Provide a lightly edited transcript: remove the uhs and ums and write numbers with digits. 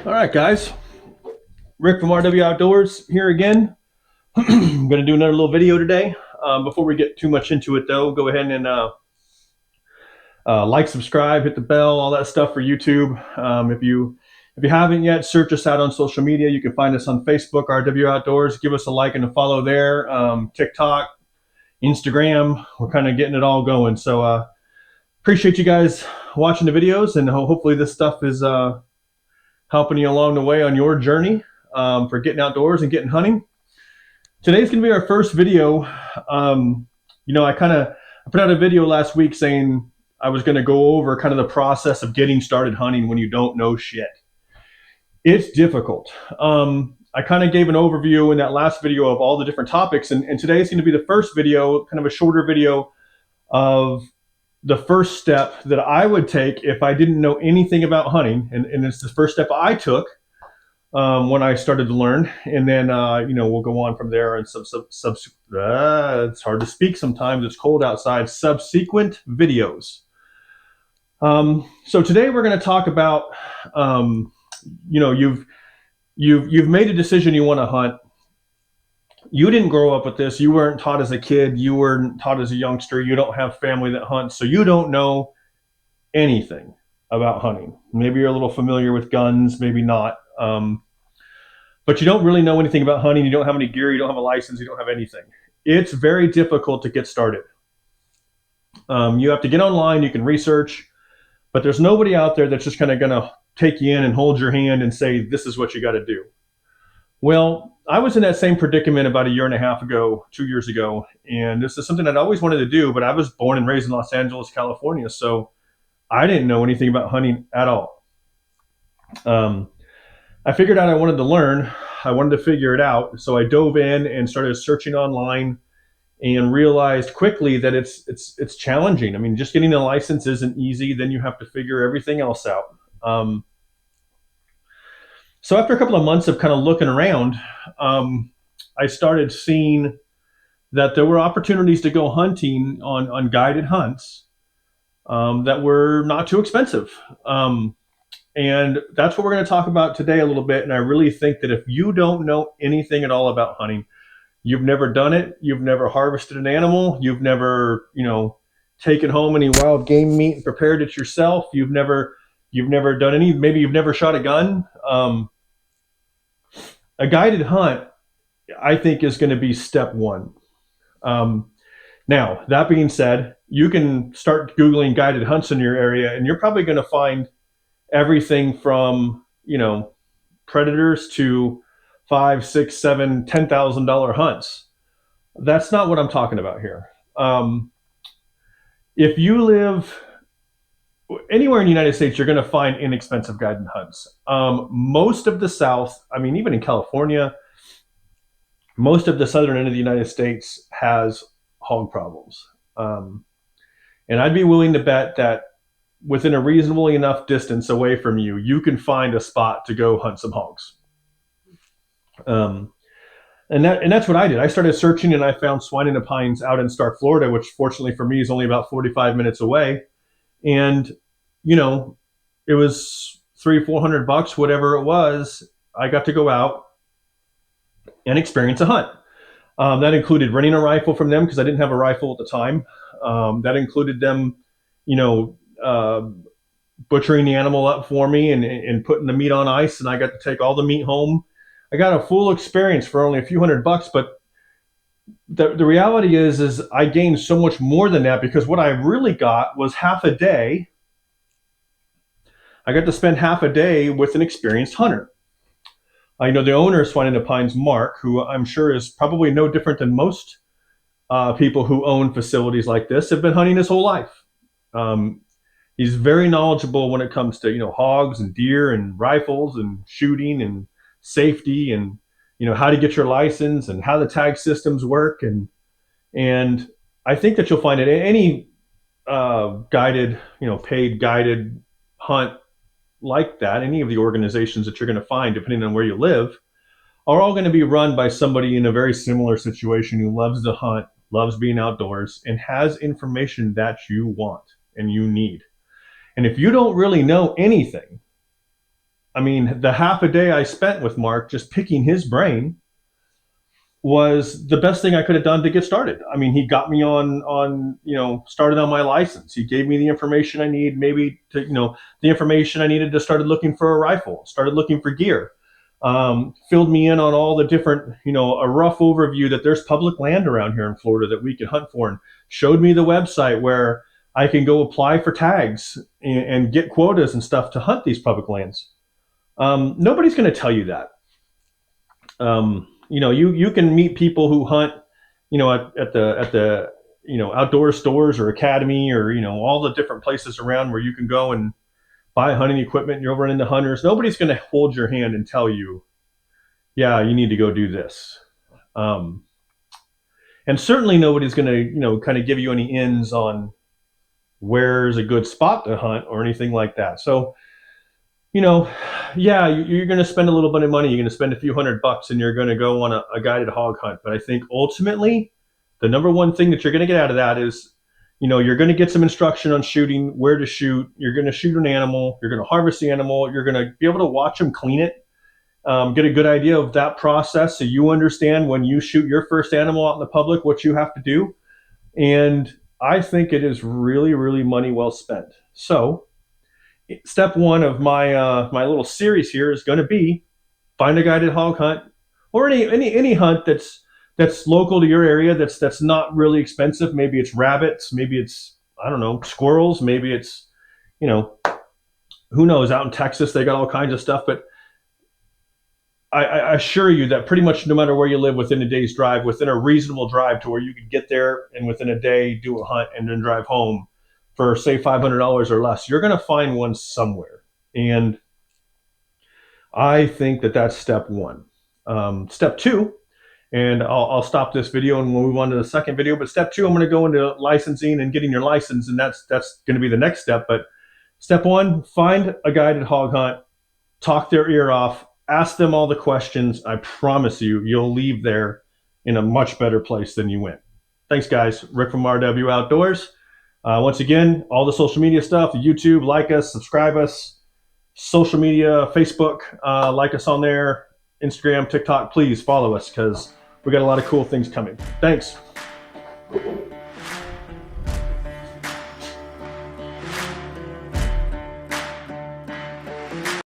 All right, guys. Rick from RW Outdoors here again. I'm going to do another little video today. Before we get too much into it, though, go ahead and like, subscribe, hit the bell, all that stuff for YouTube. If you haven't yet, search us out on social media. You can find us on Facebook, RW Outdoors. Give us a like and a follow there. TikTok, Instagram. We're kind of getting it all going. So appreciate you guys watching the videos, and hopefully this stuff is helping you along the way on your journey for getting outdoors and getting hunting. Today's going to be our first video. I put out a video last week saying I was going to go over kind of the process of getting started hunting when you don't know shit. It's difficult. I kind of gave an overview in that last video of all the different topics, and today's going to be the first video, kind of a shorter video of the first step that I would take if I didn't know anything about hunting, and it's the first step I took when I started to learn, and then we'll go on from there. And it's hard to speak sometimes. It's cold outside. Subsequent videos. So today we're going to talk about you've made a decision you want to hunt. You didn't grow up with this. You weren't taught as a kid. You weren't taught as a youngster. You don't have family that hunts, so you don't know anything about hunting. Maybe you're a little familiar with guns, maybe not. But you don't really know anything about hunting. You don't have any gear. You don't have a license. You don't have anything. It's very difficult to get started. You have to get online. You can research, but there's nobody out there that's just kind of going to take you in and hold your hand and say, this is what you got to do. Well, I was in that same predicament about a year and a half ago, 2 years ago, and this is something I'd always wanted to do, but I was born and raised in Los Angeles, California, so I didn't know anything about hunting at all. I figured out I wanted to learn. I wanted to figure it out, so I dove in and started searching online and realized quickly that it's challenging. I mean, just getting a license isn't easy. Then you have to figure everything else out. So after a couple of months of kind of looking around, I started seeing that there were opportunities to go hunting on guided hunts that were not too expensive. And that's what we're going to talk about today a little bit. And I really think that if you don't know anything at all about hunting, you've never done it, you've never harvested an animal, you've never, taken home any wild game meat and prepared it yourself, you've never done any, maybe you've never shot a gun. A guided hunt, I think, is going to be step one. Now, that being said, you can start Googling guided hunts in your area, and you're probably going to find everything from, predators to $5,000, $6,000, $7,000, $10,000 hunts. That's not what I'm talking about here. If you live anywhere in the United States, you're going to find inexpensive guided hunts. Most of the South, even in California, most of the southern end of the United States has hog problems. And I'd be willing to bet that within a reasonably enough distance away from you, you can find a spot to go hunt some hogs. And that's what I did. I started searching, and I found Swine in the Pines out in Stark, Florida, which fortunately for me is only about 45 minutes away. And, it was $300-400, whatever it was. I got to go out and experience a hunt. That included renting a rifle from them because I didn't have a rifle at the time. That included them, butchering the animal up for me and putting the meat on ice, and I got to take all the meat home. I got a full experience for only a few $100, but the reality is I gained so much more than that, because what I really got was half a day. I got to spend half a day with an experienced hunter. The owner of Swine in the Pines, Mark, who I'm sure is probably no different than most people who own facilities like this, have been hunting his whole life. He's very knowledgeable when it comes to, hogs and deer and rifles and shooting and safety and, how to get your license and how the tag systems work. And I think that you'll find it any guided, paid guided hunt like that, any of the organizations that you're going to find, depending on where you live, are all going to be run by somebody in a very similar situation who loves to hunt, loves being outdoors, and has information that you want and you need. And if you don't really know anything, I mean, the half a day I spent with Mark just picking his brain was the best thing I could have done to get started. I mean, he got me started on my license. He gave me the information I need, maybe to, the information I needed to started looking for a rifle, started looking for gear, filled me in on all the different, a rough overview that there's public land around here in Florida that we can hunt for, and showed me the website where I can go apply for tags and get quotas and stuff to hunt these public lands. Nobody's going to tell you that. You can meet people who hunt, at the outdoor stores or academy, or all the different places around where you can go and buy hunting equipment. You're over into hunters. Nobody's going to hold your hand and tell you, yeah, you need to go do this. And certainly nobody's going to kind of give you any ins on where's a good spot to hunt or anything like that. So yeah, you're going to spend a little bit of money. You're going to spend a few $100 and you're going to go on a guided hog hunt. But I think ultimately, the number one thing that you're going to get out of that is, you're going to get some instruction on shooting, where to shoot. You're going to shoot an animal. You're going to harvest the animal. You're going to be able to watch them clean it, get a good idea of that process so you understand when you shoot your first animal out in the public what you have to do. And I think it is really, really money well spent. So step one of my little series here is going to be find a guided hog hunt, or any hunt that's local to your area, that's not really expensive. Maybe it's rabbits, maybe it's, I don't know, squirrels, maybe it's, who knows, out in Texas they got all kinds of stuff. But I assure you that pretty much no matter where you live, within a day's drive, within a reasonable drive to where you could get there and within a day do a hunt and then drive home for, say, $500 or less, you're going to find one somewhere. And I think that that's step one. Step two, and I'll stop this video and we'll move on to the second video. But step two, I'm going to go into licensing and getting your license, and that's going to be the next step. But step one, find a guided hog hunt, talk their ear off, ask them all the questions. I promise you'll leave there in a much better place than you went. Thanks, guys. Rick from RW Outdoors. Once again, all the social media stuff, YouTube, like us, subscribe us, social media, Facebook, like us on there, Instagram, TikTok, please follow us because we got a lot of cool things coming. Thanks.